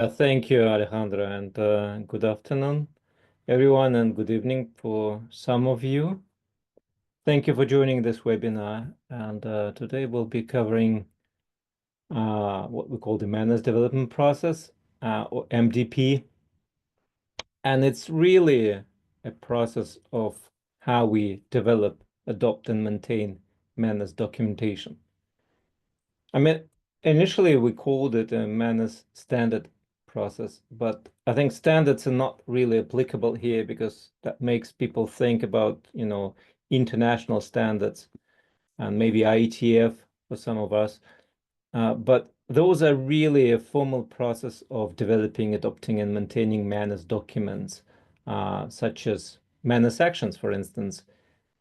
Thank you, Alejandra, and good afternoon, everyone, and good evening for some of you. Thank you for joining this webinar, and today we'll be covering what we call the MANRS Development Process, or MDP, and it's really a process of how we develop, adopt, and maintain MANRS documentation. I mean, initially we called it a MANRS standard process, but I think standards are not really applicable here because that makes people think about, international standards and maybe IETF for some of us. But those are really a formal process of developing, adopting, and maintaining MANRS documents, such as MANRS actions, for instance.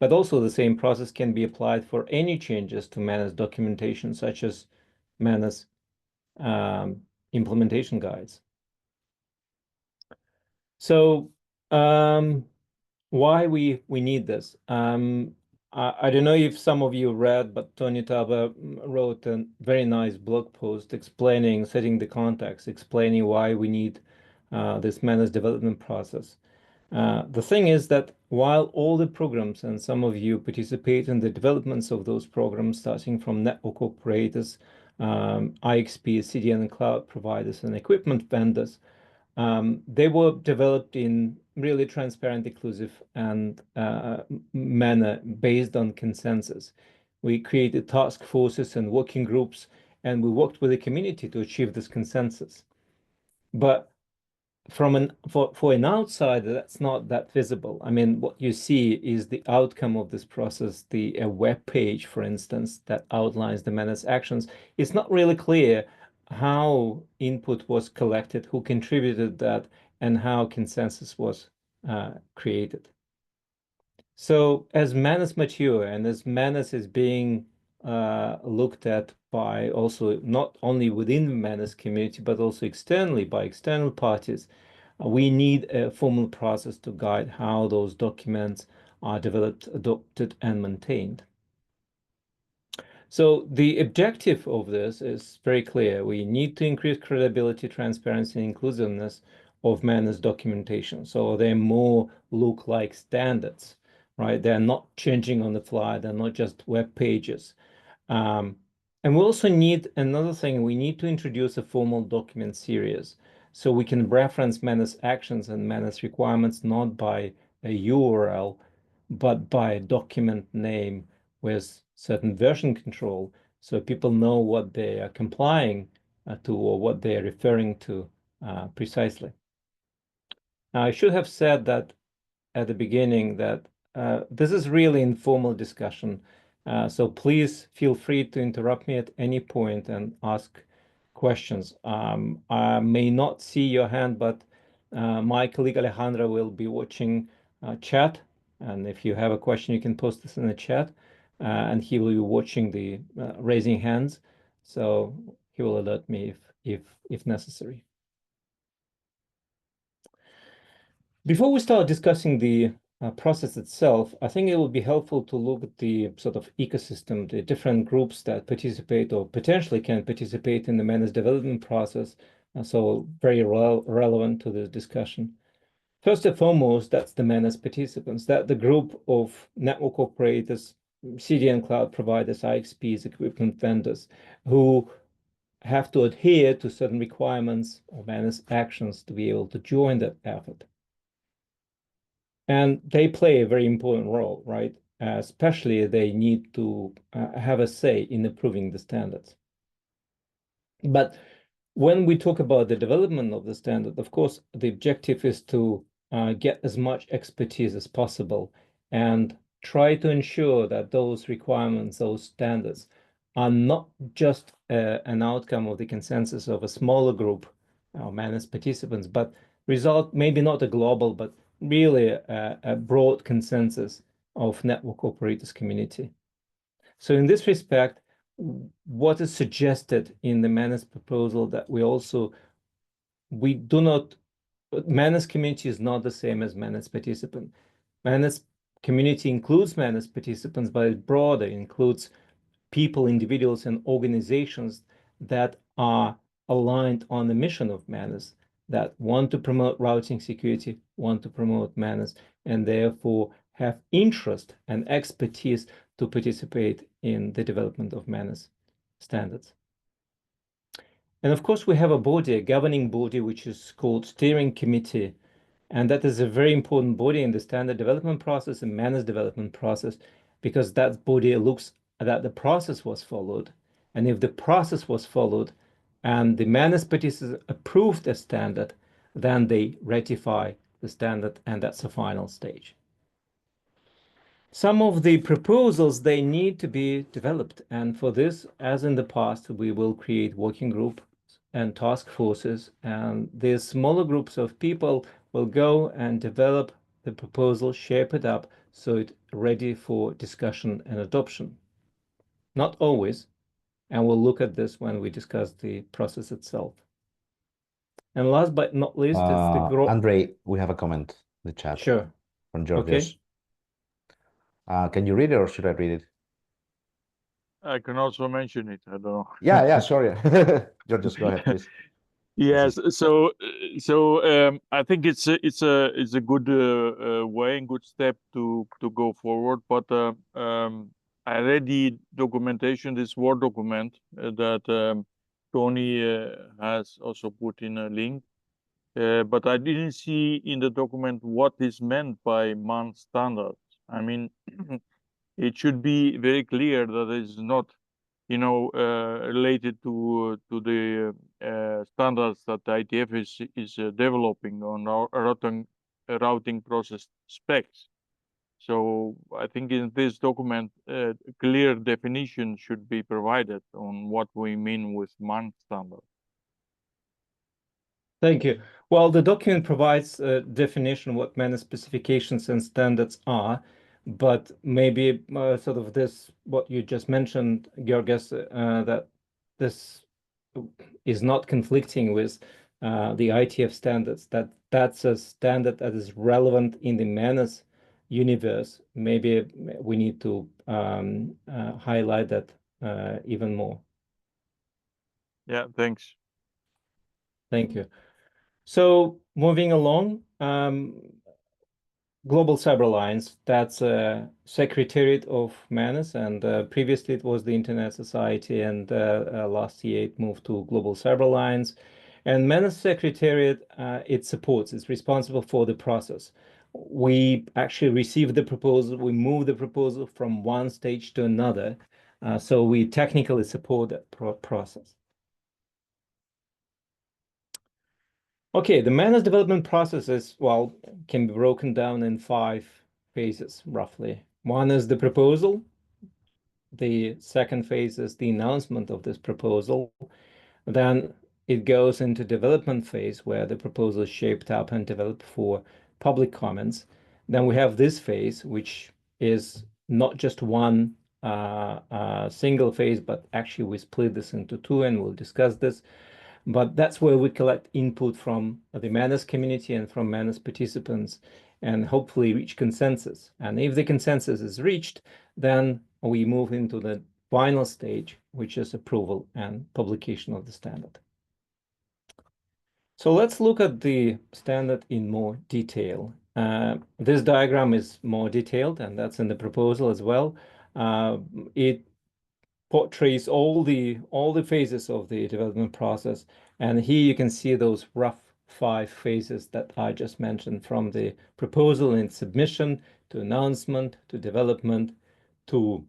But also the same process can be applied for any changes to MANRS documentation, such as MANRS implementation guides. So why we need this? I don't know if some of you read, but Tony Taba wrote a very nice blog post explaining, setting the context, explaining why we need this MANRS development process. The thing is that while all the programs, and some of you participate in the developments of those programs, starting from network operators, IXPs, CDN and cloud providers, and equipment vendors, they were developed in really transparent, inclusive, and manner based on consensus. We created task forces and working groups, and we worked with the community to achieve this consensus. But for an outsider, that's not that visible. I mean, what you see is the outcome of this process, a web page, for instance, that outlines the MANRS actions. It's not really clear how input was collected, who contributed that, and how consensus was created. So as MANRS mature and as MANRS is being looked at by also not only within the MANRS community, but also externally by external parties, we need a formal process to guide how those documents are developed, adopted, and maintained. So the objective of this is very clear. We need to increase credibility, transparency, and inclusiveness of MANRS documentation. So they more look like standards, right? They're not changing on the fly. They're not just web pages. And we also need another thing. We need to introduce a formal document series so we can reference MANRS actions and MANRS requirements not by a URL, but by a document name with certain version control, so people know what they are complying to or what they are referring to precisely. Now, I should have said that at the beginning that this is really informal discussion. So please feel free to interrupt me at any point and ask questions. I may not see your hand, but my colleague Alejandra will be watching chat. And if you have a question, you can post this in the chat. And he will be watching the raising hands. So he will alert me if necessary. Before we start discussing the process itself, I think it would be helpful to look at the sort of ecosystem, the different groups that participate or potentially can participate in the MANRS development process, so very relevant to this discussion. First and foremost, that's the MANRS participants, that the group of network operators, CDN cloud providers, IXPs, equipment vendors, who have to adhere to certain requirements or MANRS actions to be able to join that effort. And they play a very important role, right? Especially they need to have a say in approving the standards. But when we talk about the development of the standard, of course, the objective is to get as much expertise as possible and try to ensure that those requirements, those standards, are not just an outcome of the consensus of a smaller group of MANRS participants, but result maybe not a global, but really a broad consensus of network operators community. So in this respect, what is suggested in the MANRS proposal that we do not, MANRS community is not the same as MANRS participant. MANRS community includes MANRS participants, but it's broader, it includes people, individuals, and organizations that are aligned on the mission of MANRS, that want to promote routing security, want to promote MANRS, and therefore have interest and expertise to participate in the development of MANRS standards. And of course, we have a body, a governing body, which is called Steering Committee. And that is a very important body in the standard development process and MANRS development process, because that body looks that the process was followed. And if the process was followed and the MANRS participants approved the standard, then they ratify the standard, and that's the final stage. Some of the proposals, they need to be developed. And for this, as in the past, we will create working groups and task forces. And these smaller groups of people will go and develop the proposal, shape it up so it's ready for discussion and adoption. Not always. And we'll look at this when we discuss the process itself. And last but not least, it's the Andrei, we have a comment in the chat. Sure. From Georgios. Okay. Can you read it or should I read it? I can also mention it. I don't know. Yeah, sorry. Georgios, go ahead, please. Yes, so I think it's a good way and good step to go forward. But I read the documentation, this Word document that Tony has also put in a link. But I didn't see in the document what is meant by MANRS standards. I mean, it should be very clear that it's not, related to the standards that the IETF is developing on our routing process specs. So I think in this document, a clear definition should be provided on what we mean with MANRS standard. Thank you. Well, the document provides a definition of what MANRS specifications and standards are, but maybe sort of this, what you just mentioned, Georgios, that this is not conflicting with the IETF standards, that's a standard that is relevant in the MANRS universe. Maybe we need to highlight that even more. Yeah, thanks. Thank you. So moving along, Global Cyber Alliance, that's a Secretariat of MANRS, and previously it was the Internet Society, and last year it moved to Global Cyber Alliance. And MANRS Secretariat, it supports, it's responsible for the process. We actually receive the proposal, we move the proposal from one stage to another, so we technically support that process. Okay, the MANRS development process is, well, can be broken down in 5 phases, roughly. One is the proposal. The second phase is the announcement of this proposal. Then it goes into development phase, where the proposal is shaped up and developed for public comments. Then we have this phase, which is not just one single phase, but actually we split this into 2, and we'll discuss this. But that's where we collect input from the MANRS community and from MANRS participants, and hopefully reach consensus. And if the consensus is reached, then we move into the final stage, which is approval and publication of the standard. So let's look at the standard in more detail. This diagram is more detailed, and that's in the proposal as well. It portrays all the phases of the development process, and here you can see those rough 5 phases that I just mentioned, from the proposal and submission to announcement to development to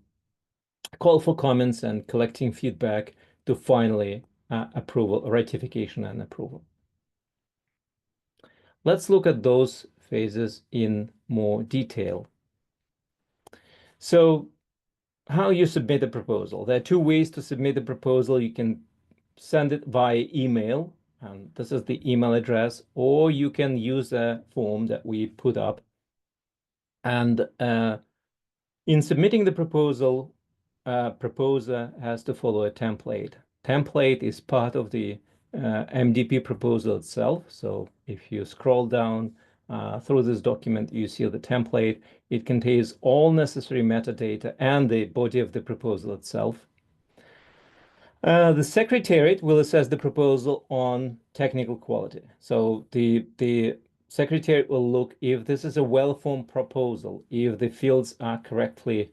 call for comments and collecting feedback to finally approval, ratification and approval. Let's look at those phases in more detail. So how you submit a proposal. There are 2 ways to submit a proposal. You can send it via email, and this is the email address, or you can use a form that we put up. And in submitting the proposal, proposer has to follow a template. Template is part of the MDP proposal itself. So if you scroll down through this document, you see the template. It contains all necessary metadata and the body of the proposal itself. The Secretariat will assess the proposal on technical quality. So the Secretariat will look if this is a well-formed proposal, if the fields are correctly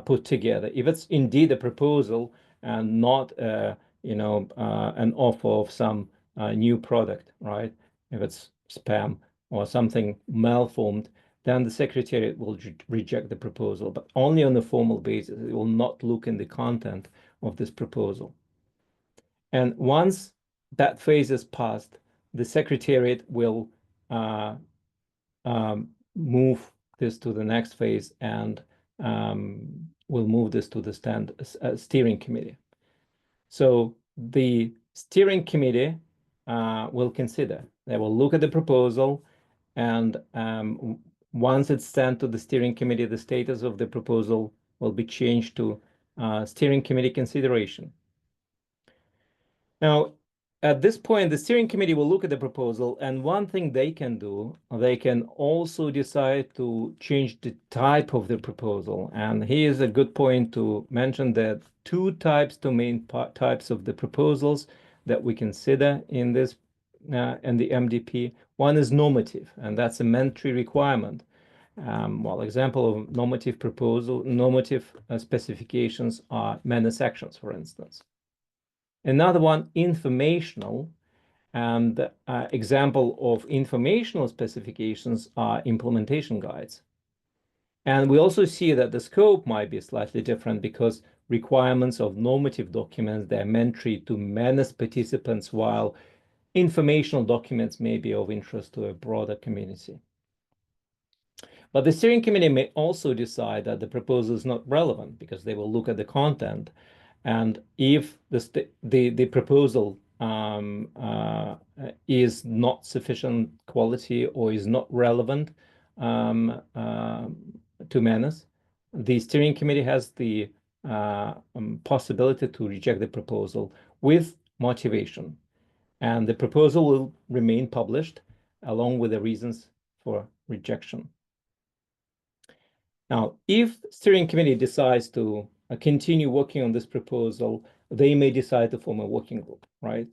put together, if it's indeed a proposal and not an offer of some new product, right? If it's spam or something malformed, then the Secretariat will reject the proposal, but only on a formal basis. It will not look in the content of this proposal. And once that phase is passed, the Secretariat will move this to the next phase and will move this to the steering committee. So the steering committee will consider. They will look at the proposal, and once it's sent to the steering committee, the status of the proposal will be changed to steering committee consideration. Now, at this point, the steering committee will look at the proposal, and one thing they can do, they can also decide to change the type of the proposal. And here's a good point to mention that two main types of the proposals that we consider in this and the MDP. One is normative, and that's a mandatory requirement. Example of normative specifications are MANRS sections, for instance. Another one, informational, and example of informational specifications are implementation guides. And we also see that the scope might be slightly different because requirements of normative documents, they're mandatory to MANRS participants, while informational documents may be of interest to a broader community. But the steering committee may also decide that the proposal is not relevant because they will look at the content. And if the proposal is not sufficient quality or is not relevant to MANRS, the steering committee has the possibility to reject the proposal with motivation. And the proposal will remain published along with the reasons for rejection. Now, if steering committee decides to continue working on this proposal, they may decide to form a working group, right?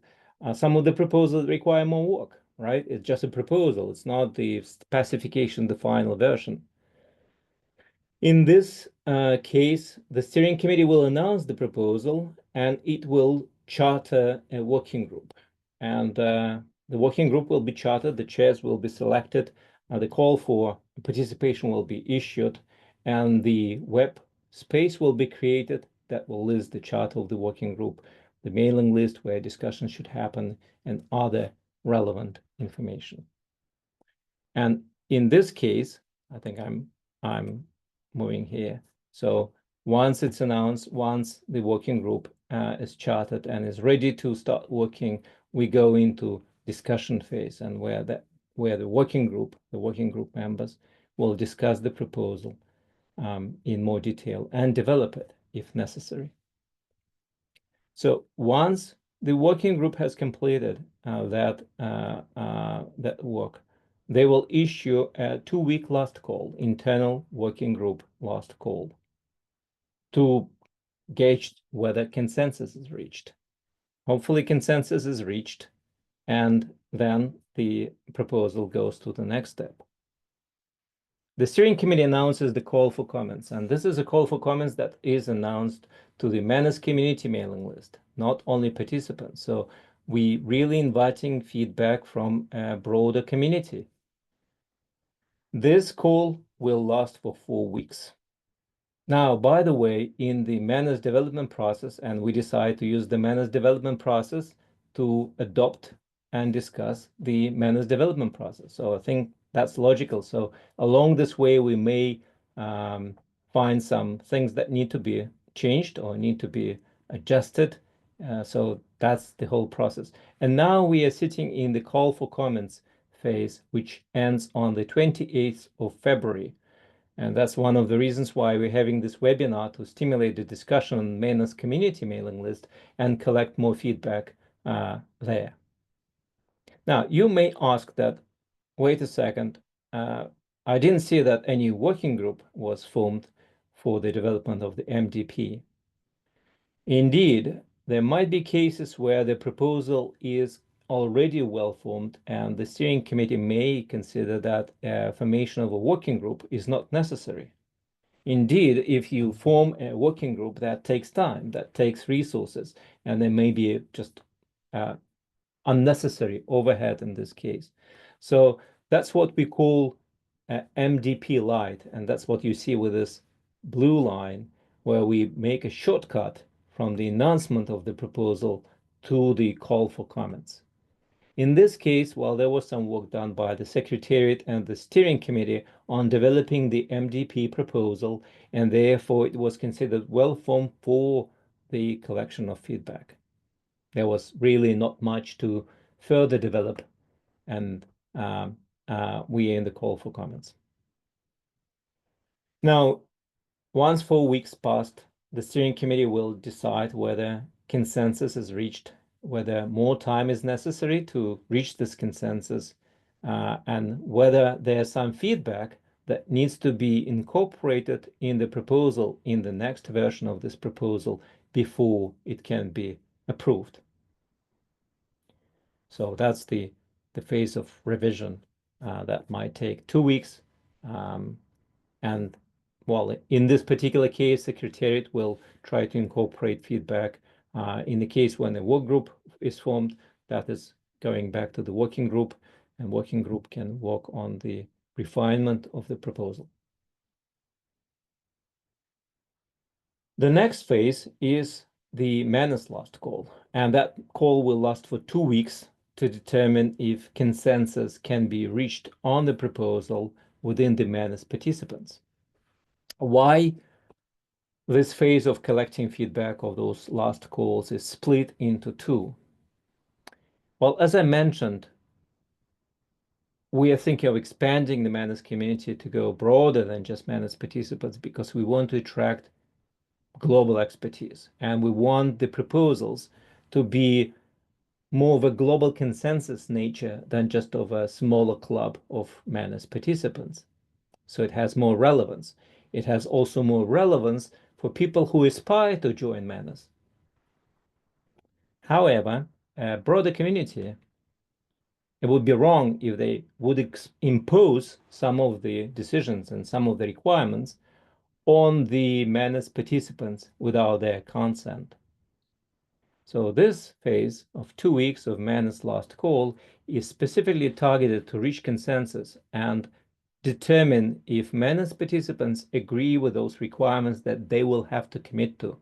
Some of the proposals require more work, right? It's just a proposal. It's not the specification, the final version. In this case, the steering committee will announce the proposal and it will charter a working group. And the working group will be chartered, the chairs will be selected, the call for participation will be issued, and the web space will be created that will list the charter of the working group, the mailing list where discussion should happen, and other relevant information. And in this case, I think I'm moving here. So once it's announced, once the working group is chartered and is ready to start working, we go into discussion phase, and where the working group members will discuss the proposal in more detail and develop it if necessary. So once the working group has completed that work, they will issue a 2-week last call, internal working group last call, to gauge whether consensus is reached. Hopefully consensus is reached, and then the proposal goes to the next step. The steering committee announces the call for comments, and this is a call for comments that is announced to the MANRS community mailing list, not only participants. So we really inviting feedback from a broader community. This call will last for 4 weeks. Now, by the way, in the MANRS development process, and we decide to use the MANRS development process to adopt and discuss the MANRS development process. So I think that's logical. So along this way, we may find some things that need to be changed or need to be adjusted. So that's the whole process. And now we are sitting in the call for comments phase, which ends on the 28th of February. And that's one of the reasons why we're having this webinar, to stimulate the discussion on MANRS community mailing list and collect more feedback there. Now, you may ask that, wait a second, I didn't see that any working group was formed for the development of the MDP. Indeed, there might be cases where the proposal is already well formed and the steering committee may consider that formation of a working group is not necessary. Indeed, if you form a working group, that takes time, that takes resources, and there may be just unnecessary overhead in this case. So that's what we call MDP light, and that's what you see with this blue line, where we make a shortcut from the announcement of the proposal to the call for comments. In this case, while there was some work done by the Secretariat and the Steering Committee on developing the MDP proposal, and therefore it was considered well formed for the collection of feedback. There was really not much to further develop, and we are in the call for comments. Now, once 4 weeks passed, the steering committee will decide whether consensus is reached, whether more time is necessary to reach this consensus, and whether there's some feedback that needs to be incorporated in the proposal, in the next version of this proposal, before it can be approved. So that's the phase of revision that might take 2 weeks. And well, in this particular case, Secretariat will try to incorporate feedback. In the case when a work group is formed, that is going back to the working group, and working group can work on the refinement of the proposal. The next phase is the MANRS last call, and that call will last for 2 weeks to determine if consensus can be reached on the proposal within the MANRS participants. Why this phase of collecting feedback of those last calls is split into two? Well, as I mentioned, we are thinking of expanding the MANRS community to go broader than just MANRS participants, because we want to attract global expertise, and we want the proposals to be more of a global consensus nature than just of a smaller club of MANRS participants. So it has more relevance. It has also more relevance for people who aspire to join MANRS. However, a broader community, it would be wrong if they would impose some of the decisions and some of the requirements on the MANRS participants without their consent. So this phase of 2 weeks of MANRS last call is specifically targeted to reach consensus and determine if MANRS participants agree with those requirements that they will have to commit to.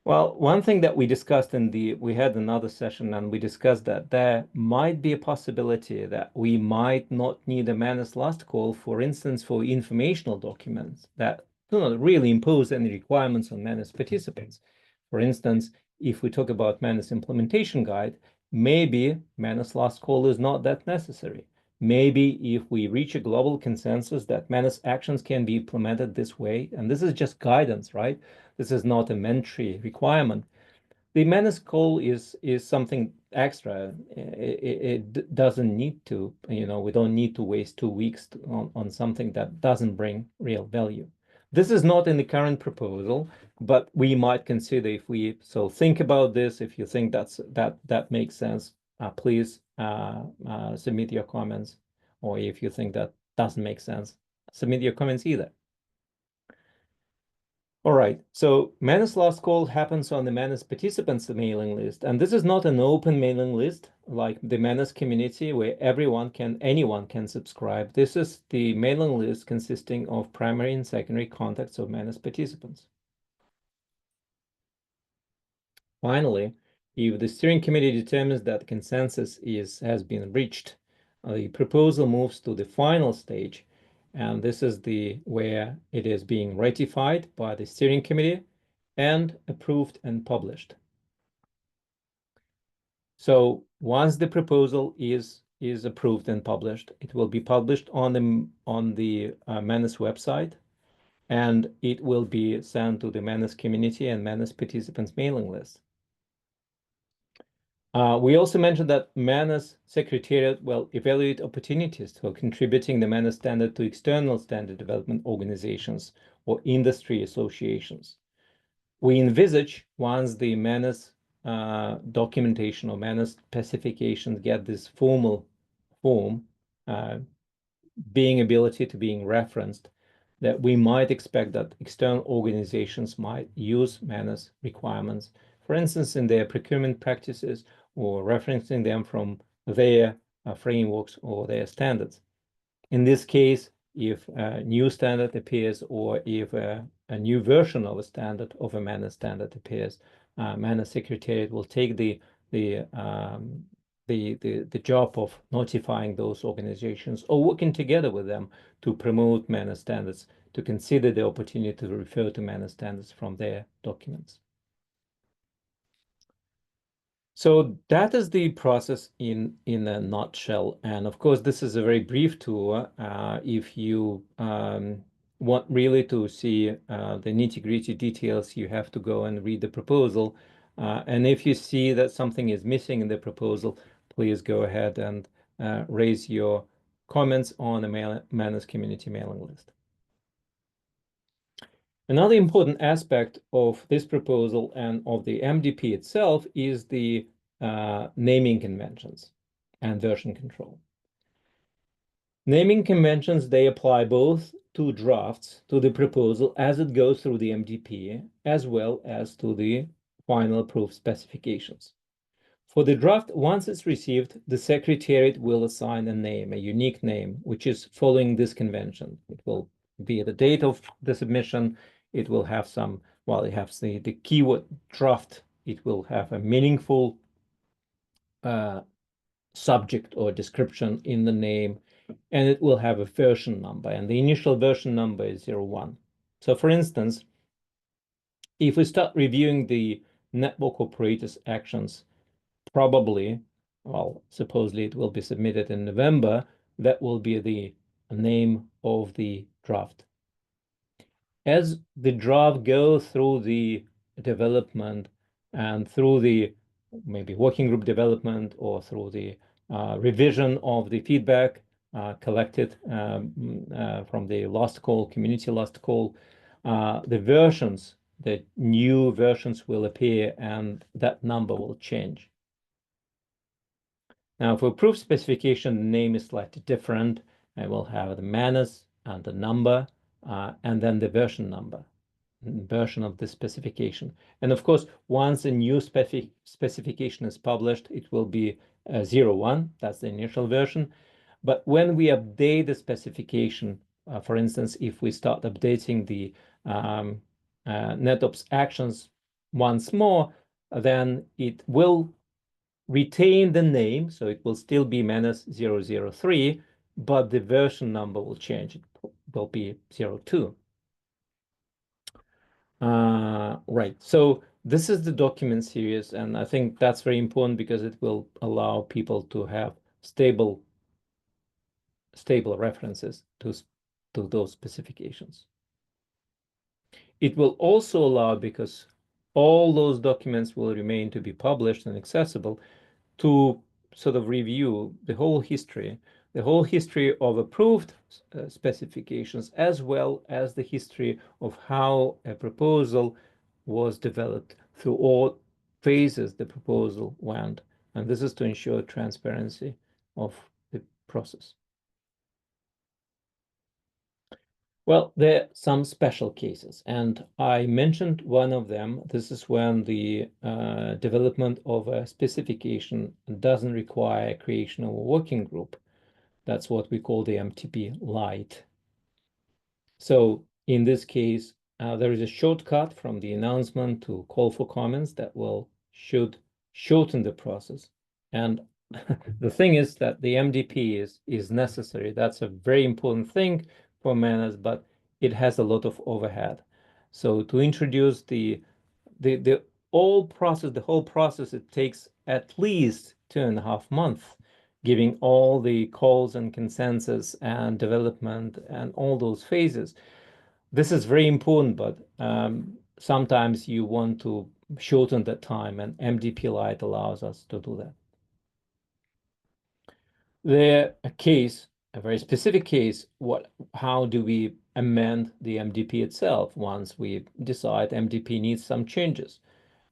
Well, one thing that we discussed we had another session, and we discussed that there might be a possibility that we might not need a MANRS last call, for instance, for informational documents that do not really impose any requirements on MANRS participants. For instance, if we talk about MANRS implementation guide, maybe MANRS last call is not that necessary. Maybe if we reach a global consensus that MANRS actions can be implemented this way, and this is just guidance, right? This is not a mandatory requirement. The MANRS call is something extra. It doesn't need to, we don't need to waste 2 weeks on something that doesn't bring real value. This is not in the current proposal, but we might consider if we think about this. If you think that makes sense, please submit your comments, or if you think that doesn't make sense, submit your comments either. All right, so MANRS last call happens on the MANRS participants mailing list, and this is not an open mailing list like the MANRS community where anyone can subscribe. This is the mailing list consisting of primary and secondary contacts of MANRS participants. Finally, if the steering committee determines that consensus has been reached, the proposal moves to the final stage, and this is where it is being ratified by the steering committee and approved and published. So once the proposal is approved and published, it will be published on the MANRS website, and it will be sent to the MANRS community and MANRS participants mailing list. We also mentioned that MANRS Secretariat will evaluate opportunities for contributing the MANRS standard to external standard development organizations or industry associations. we envisage once the MANRS documentation or MANRS specifications get this formal form, being ability to being referenced, that we might expect that external organizations might use MANRS requirements, for instance, in their procurement practices or referencing them from their frameworks or their standards. In this case, if a new standard appears or if a new version of a standard of a MANRS standard appears, MANRS Secretariat will take the job of notifying those organizations or working together with them to promote MANRS standards, to consider the opportunity to refer to MANRS standards from their documents. So that is the process in a nutshell. And of course, this is a very brief tour. If you want really to see the nitty-gritty details, you have to go and read the proposal. And if you see that something is missing in the proposal, please go ahead and raise your comments on the MANRS community mailing list. Another important aspect of this proposal and of the MDP itself is the naming conventions and version control. Naming conventions, they apply both to drafts, to the proposal as it goes through the MDP, as well as to the final approved specifications. For the draft, once it's received, the Secretariat will assign a name, a unique name, which is following this convention. It will be the date of the submission. It will have some, well, it has the keyword draft. It will have a meaningful subject or description in the name, and it will have a version number, and the initial version number is 01. So for instance, if we start reviewing the network operators actions, probably, well, supposedly it will be submitted in November, that will be the name of the draft. As the draft goes through the development and through the maybe working group development or through the revision of the feedback collected from the last call, community last call, the versions, the new versions will appear and that number will change. Now, for approved specification, the name is slightly different. I will have the MANRS and the number, and then the version number, version of the specification. And of course, once a new specification is published, it will be 01. That's the initial version. But when we update the specification, for instance, if we start updating the NetOps actions once more, then it will retain the name, so it will still be MANRS 003, but the version number will change. It will be 02. Right, so this is the document series, and I think that's very important because it will allow people to have stable references to those specifications. It will also allow, because all those documents will remain to be published and accessible, to sort of review the whole history of approved specifications, as well as the history of how a proposal was developed through all phases the proposal went. And this is to ensure transparency of the process. Well, there are some special cases, and I mentioned one of them. This is when the development of a specification doesn't require creation of a working group. That's what we call the MTP Lite. So in this case, there is a shortcut from the announcement to call for comments that should shorten the process. And the thing is that the MDP is necessary. That's a very important thing for MANRS, but it has a lot of overhead. So to introduce the whole process, it takes at least 2.5 months, giving all the calls and consensus and development and all those phases. This is very important, but sometimes you want to shorten that time, and MDP Lite allows us to do that. The case a very specific case, how do we amend the MDP itself once we decide MDP needs some changes?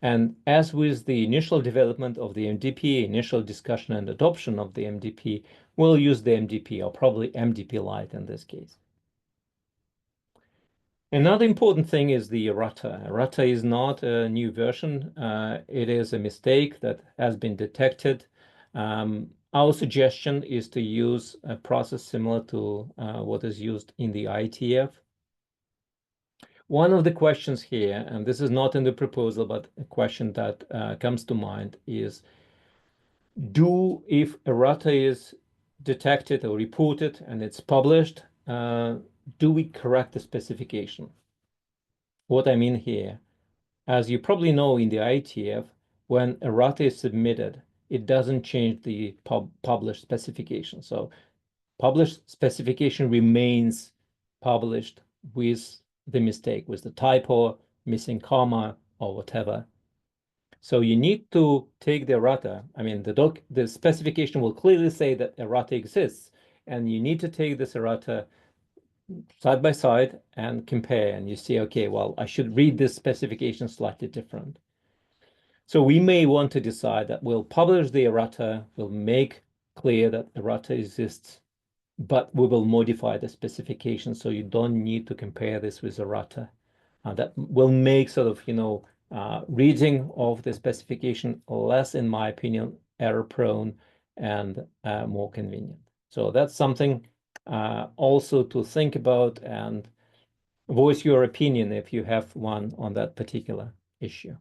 And as with the initial development of the MDP, initial discussion and adoption of the MDP, we'll use the MDP, or probably MDP Lite in this case. Another important thing is the errata. Errata is not a new version. It is a mistake that has been detected. Our suggestion is to use a process similar to what is used in the IETF. One of the questions here, and this is not in the proposal, but a question that comes to mind is, if errata is detected or reported and it's published, do we correct the specification? What I mean here, as you probably know in the IETF, when errata is submitted, it doesn't change the published specification. So published specification remains published with the mistake, with the typo, missing comma, or whatever. So you need to take the errata. I mean, the specification will clearly say that errata exists, and you need to take this errata side by side and compare, and you see, okay, well, I should read this specification slightly different. So we may want to decide that we'll publish the errata, we'll make clear that errata exists, but we will modify the specification so you don't need to compare this with errata. That will make sort of, reading of the specification less, in my opinion, error prone and more convenient. So that's something also to think about, and voice your opinion if you have one on that particular issue.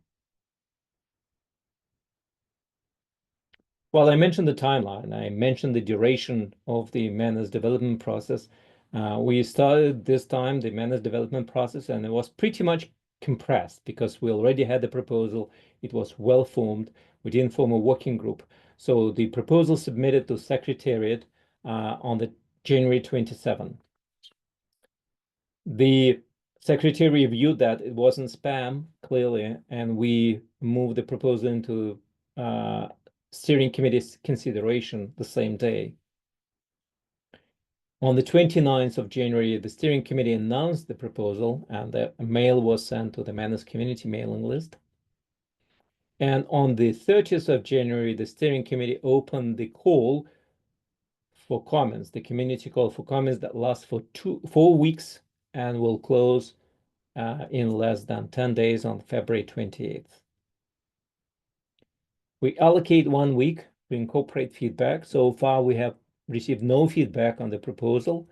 Well, I mentioned the timeline. I mentioned the duration of the MANRS development process. We started this time the MANRS development process, and it was pretty much compressed because we already had the proposal. It was well formed. We didn't form a working group. So the proposal submitted to Secretariat on the January 27. The Secretary reviewed that. It wasn't spam, clearly, and we moved the proposal into Steering Committee's consideration the same day. On the 29th of January, the Steering Committee announced the proposal, and a mail was sent to the MANRS Community mailing list. And on the 30th of January, the Steering Committee opened the call for comments, the community call for comments that lasts for 4 weeks and will close in less than 10 days on February 28th. We allocate 1 week to incorporate feedback. So far, we have received no feedback on the proposal.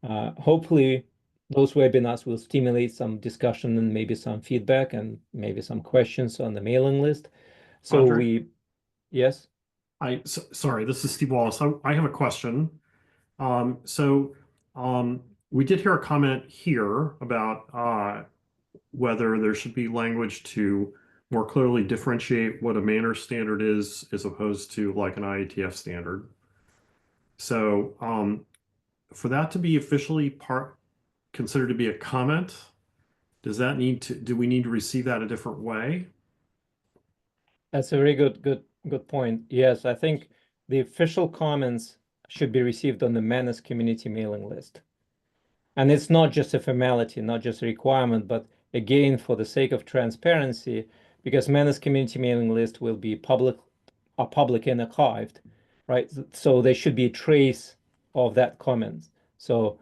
Hopefully, those webinars will stimulate some discussion and maybe some feedback and maybe some questions on the mailing list. So Andre? Yes? Sorry, this is Steve Wallace. I have a question. We did hear a comment here about whether there should be language to more clearly differentiate what a MANRS standard is as opposed to like an IETF standard. So for that to be officially considered to be a comment, do we need to receive that a different way? That's a very good point. Yes, I think the official comments should be received on the MANRS Community mailing list. And it's not just a formality, not just a requirement, but again, for the sake of transparency, because MANRS Community mailing list will be public and archived, right? So there should be a trace of that comment. So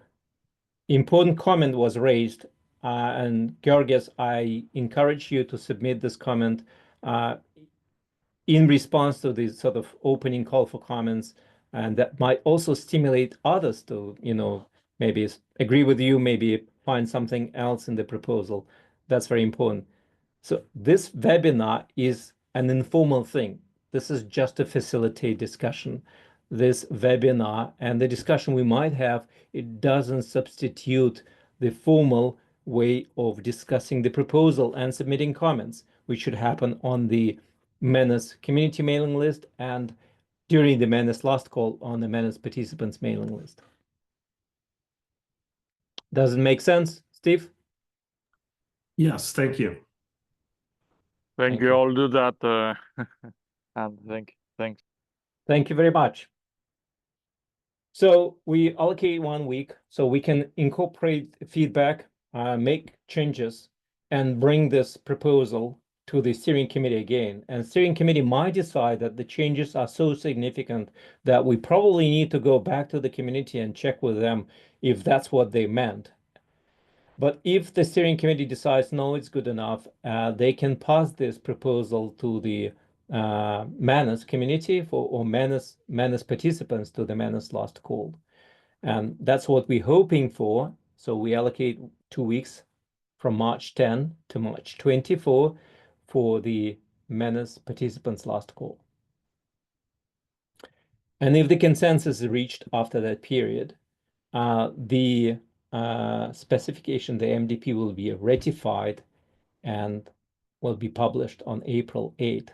important comment was raised, and Georgios, I encourage you to submit this comment in response to this sort of opening call for comments, and that might also stimulate others to, maybe agree with you, maybe find something else in the proposal. That's very important. So this webinar is an informal thing. This is just to facilitate discussion. This webinar and the discussion we might have, it doesn't substitute the formal way of discussing the proposal and submitting comments, which should happen on the MANRS community mailing list and during the MANRS last call on the MANRS participants mailing list. Does it make sense, Steve? Yes, thank you. Thank you. I'll do that. And thanks. Thank you very much. So we allocate 1 week so we can incorporate feedback, make changes, and bring this proposal to the steering committee again. And steering committee might decide that the changes are so significant that we probably need to go back to the community and check with them if that's what they meant. But if the steering committee decides no, it's good enough, they can pass this proposal to the MANRS community or MANRS participants to the MANRS last call. And that's what we're hoping for. So we allocate 2 weeks from March 10 to March 24 for the MANRS participants last call. And if the consensus is reached after that period, the specification, the MDP, will be ratified and will be published on April 8th.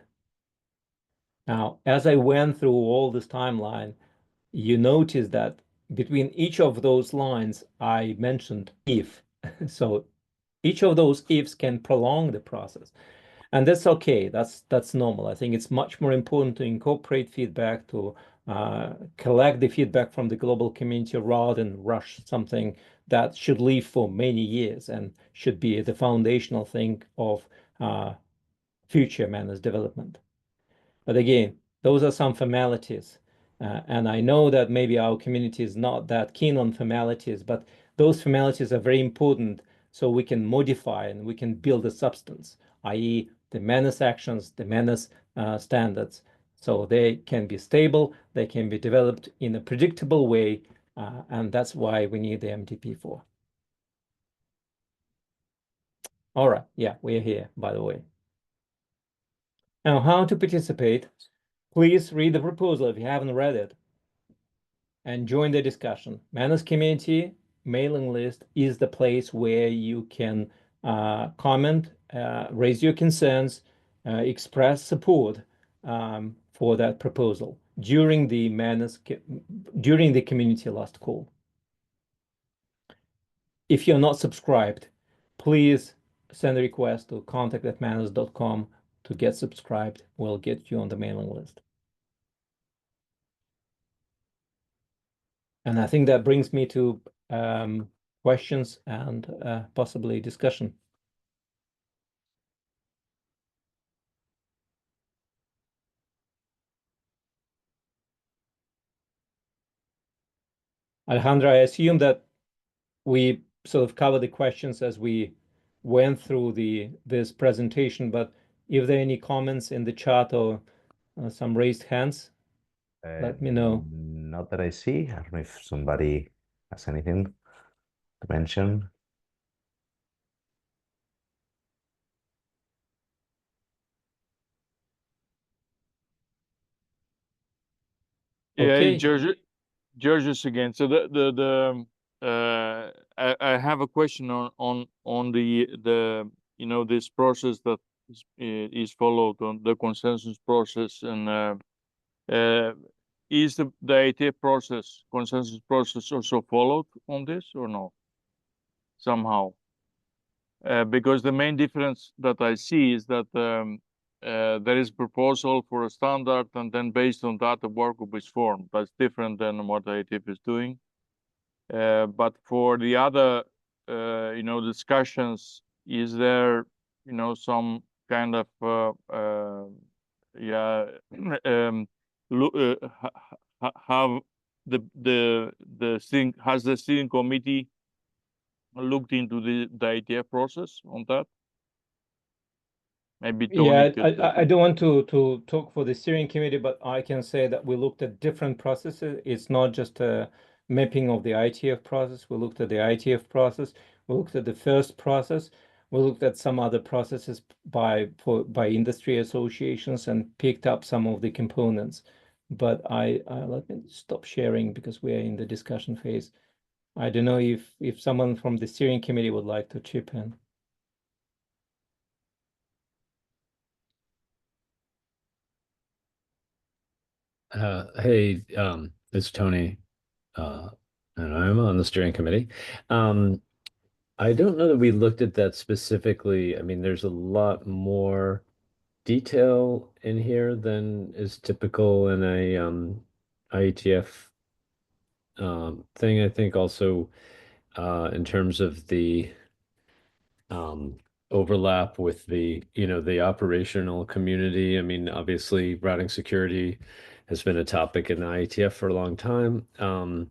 Now, as I went through all this timeline, you notice that between each of those lines, I mentioned if. So each of those ifs can prolong the process. And that's okay. That's normal. I think it's much more important to incorporate feedback, to collect the feedback from the global community rather than rush something that should live for many years and should be the foundational thing of future MANRS development. But again, those are some formalities. And I know that maybe our community is not that keen on formalities, but those formalities are very important so we can modify and we can build a substance, i.e. the MANRS actions, the MANRS standards. So they can be stable, they can be developed in a predictable way, and that's why we need the MDP for. All right, yeah, we're here, by the way. Now, how to participate? Please read the proposal if you haven't read it and join the discussion. MANRS Community mailing list is the place where you can comment, raise your concerns, express support for that proposal during the during the community last call. If you're not subscribed, please send a request to contact@manrs.com to get subscribed. We'll get you on the mailing list. And I think that brings me to questions and possibly discussion. Alejandra, I assume that we sort of covered the questions as we went through this presentation, but if there are any comments in the chat or some raised hands, let me know. Not that I see. I don't know if somebody has anything to mention. Yeah, Okay. Georgios again. So I have a question on the this process that is followed on the consensus process, and is the ITA process, consensus process, also followed on this or no? Somehow, because the main difference that I see is that there is proposal for a standard, and then based on that, a work group is formed. That's different than what ITF is doing. But for the other, discussions, is there, some kind of, have has the steering committee looked into the ITF process on that? Maybe Tony Yeah, could. I don't want to talk for the steering committee, but I can say that we looked at different processes. It's not just a mapping of the ITF process. We looked at the ITF process. We looked at the first process. We looked at some other processes by industry associations and picked up some of the components. But I let me stop sharing because we are in the discussion phase. I don't know if someone from the steering committee would like to chip in. Hey, it's Tony, and I'm on the steering committee. I don't know that we looked at that specifically. I mean, there's a lot more detail in here than is typical in a IETF thing. I think also in terms of the overlap with the, the operational community. I mean, obviously, routing security has been a topic in the IETF for a long time. I'm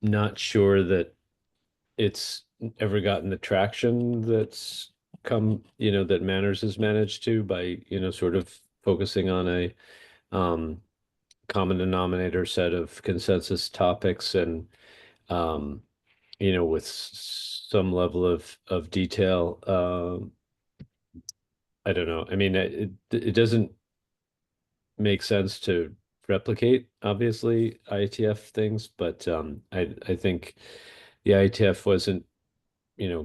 not sure that it's ever gotten the traction that's come, that MANRS has managed to by, sort of focusing on a common denominator set of consensus topics and with some level of detail. I don't know. I mean, it doesn't make sense to replicate, obviously, IETF things, but I think the IETF wasn't,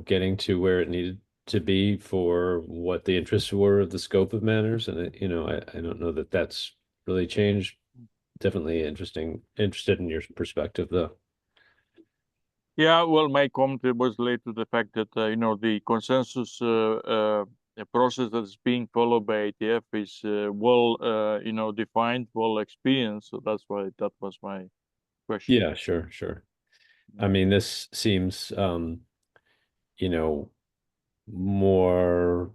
getting to where it needed to be for what the interests were of the scope of MANRS, and I don't know that that's really changed. Definitely interested in your perspective, though. Yeah, well, my comment was related to the fact that the consensus process that is being followed by IETF is well defined, well experienced. So that's why that was my question. Yeah, sure. I mean, this seems more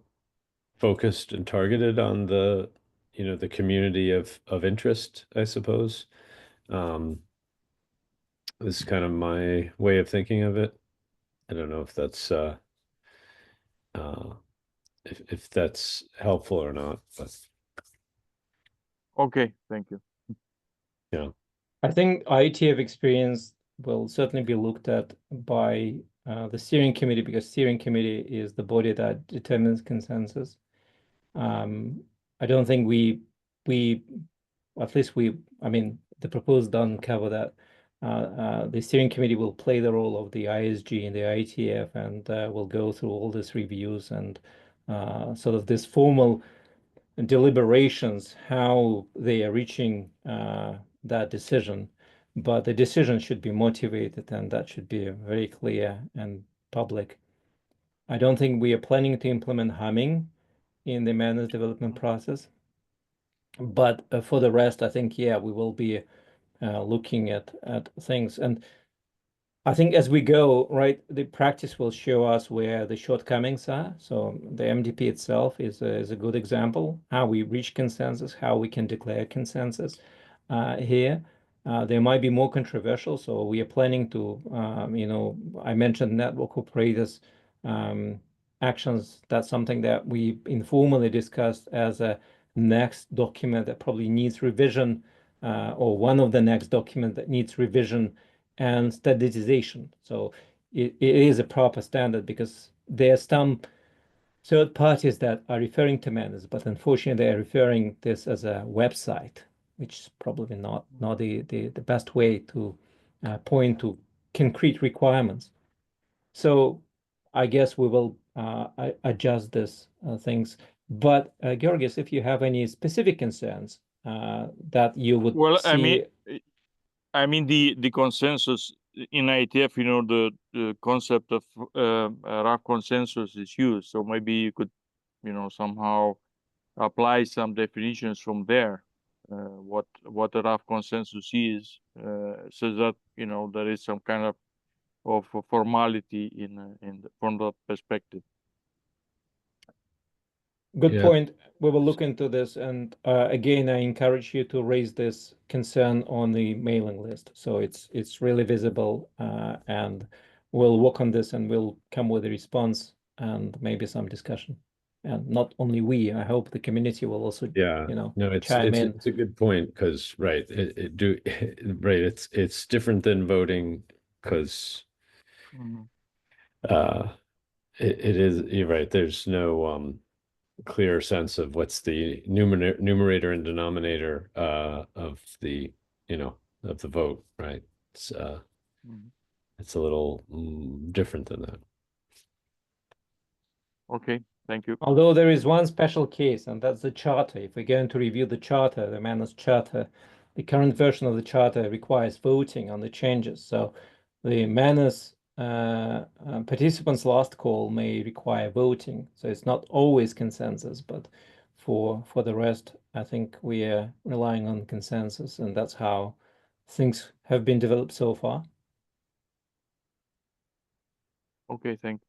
focused and targeted on the the community of interest, I suppose. This is kind of my way of thinking of it. I don't know if that's if that's helpful or not, but Okay, thank you. yeah. I think IETF experience will certainly be looked at by the steering committee, because steering committee is the body that determines consensus. I don't think at least I mean, the proposed doesn't cover that. The steering committee will play the role of the ISG in the IETF and will go through all these reviews and sort of this formal deliberations, how they are reaching that decision. But the decision should be motivated, and that should be very clear and public. I don't think we are planning to implement humming in the MANRS development process. But for the rest, I think, yeah, we will be looking at things. And I think as we go, right, the practice will show us where the shortcomings are. So the MDP itself is a good example, how we reach consensus, how we can declare consensus here. There might be more controversial, so we are planning to, I mentioned network operators actions. That's something that we informally discussed as a next document that probably needs revision, or one of the next documents that needs revision and standardization. So it is a proper standard, because there are some third parties that are referring to MANRS, but unfortunately they're referring this as a website, which is probably not the best way to point to concrete requirements. So I guess we will adjust this things. But Georgios, if you have any specific concerns that you would Well, see. I mean the consensus in IETF, the concept of rough consensus is used. So maybe you could, somehow apply some definitions from there, what a rough consensus is, so that there is some kind of formality from that perspective. Good Yeah. point. We will look into this. And again, I encourage you to raise this concern on the mailing list, so it's really visible. And we'll work on this, and we'll come with a response and maybe some discussion. And not only we, I hope the community will also, Yeah, no, chime in. it's a good point, because right, right, it's different than voting, because it is, you're right, there's no clear sense of what's the numerator and denominator of the of the vote, right? It's a little different than that. Okay, thank you. Although there is one special case, and that's the charter. If we're going to review the charter, the MANRS charter, the current version of the charter requires voting on the changes. So the MANRS participants' last call may require voting. So it's not always consensus, but for the rest, I think we are relying on consensus, and that's how things have been developed so far. Okay, thanks.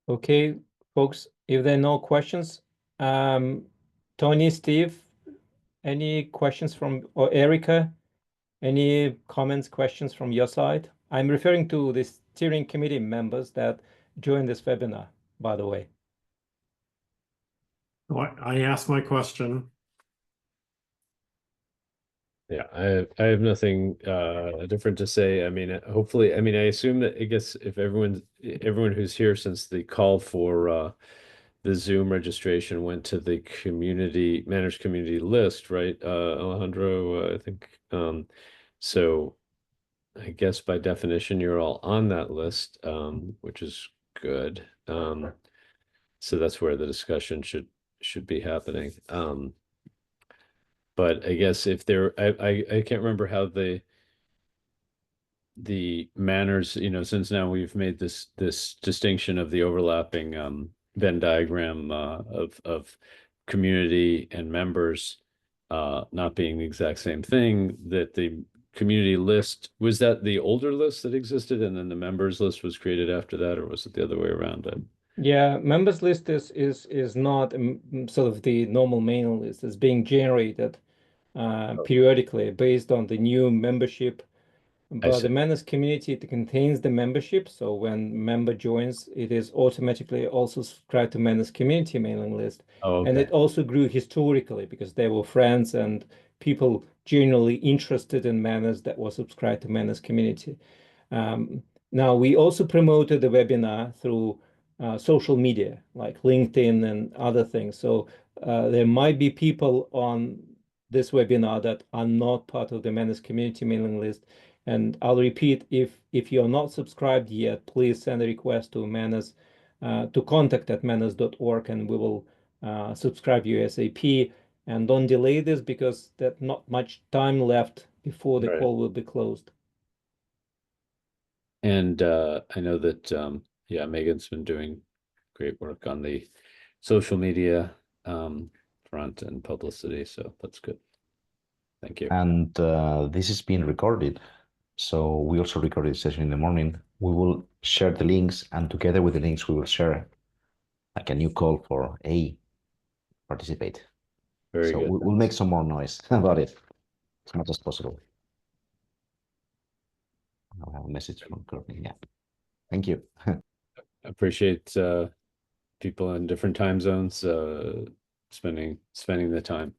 Okay, folks, if there are no questions, Tony, Steve, any questions from, or Erica, any comments, questions from your side? I'm referring to the steering committee members that joined this webinar, by the way. Well, I asked my question. Yeah, I have nothing different to say. I mean, hopefully, I mean, I assume that I guess if everyone who's here since the call for the Zoom registration went to the community MANRS community list, right? Alejandro, I think. So I guess by definition you're all on that list, which is good. So that's where the discussion should be happening. But I guess if there, I can't remember how the MANRS, you know, since now we've made this distinction of the overlapping Venn diagram of community and members not being the exact same thing, that the community list, was that the older list that existed and then the members list was created after that, or was it the other way around? Yeah, members list is not sort of the normal mailing list. It's being generated periodically based on the new membership. But the see. MANRS community, it contains the membership. So when member joins, it is automatically also subscribed to MANRS community mailing list. Oh, And okay. it also grew historically because there were friends and people generally interested in MANRS that were subscribed to MANRS community. Now, we also promoted the webinar through social media like LinkedIn and other things. So there might be people on this webinar that are not part of the MANRS community mailing list. And I'll repeat, if you're not subscribed yet, please send a request to MANRS, to contact@manrs.org, and we will subscribe you ASAP. And don't delay this because there's not much time left before the Right. call will be closed. And I know that yeah, Megan's been doing great work on the social media front and publicity, so that's good. Thank you. And this is being recorded. So we also recorded the session in the morning. We will share the links, and together with the links, we will share like a new call for participate. Very So good. we'll make some more noise about it as much as possible. I'll have a message from Courtney. Yeah. Thank you. Appreciate people in different time zones spending the time.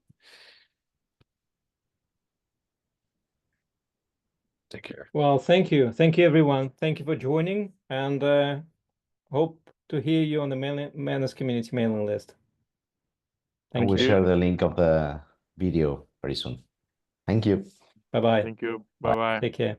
Take care. Well, thank you. Thank you, everyone. Thank you for joining, and hope to hear you on the MANRS community mailing list. I Thank will you. share the link of the video very soon. Thank you. Bye-bye. Thank you. Bye bye. Take care.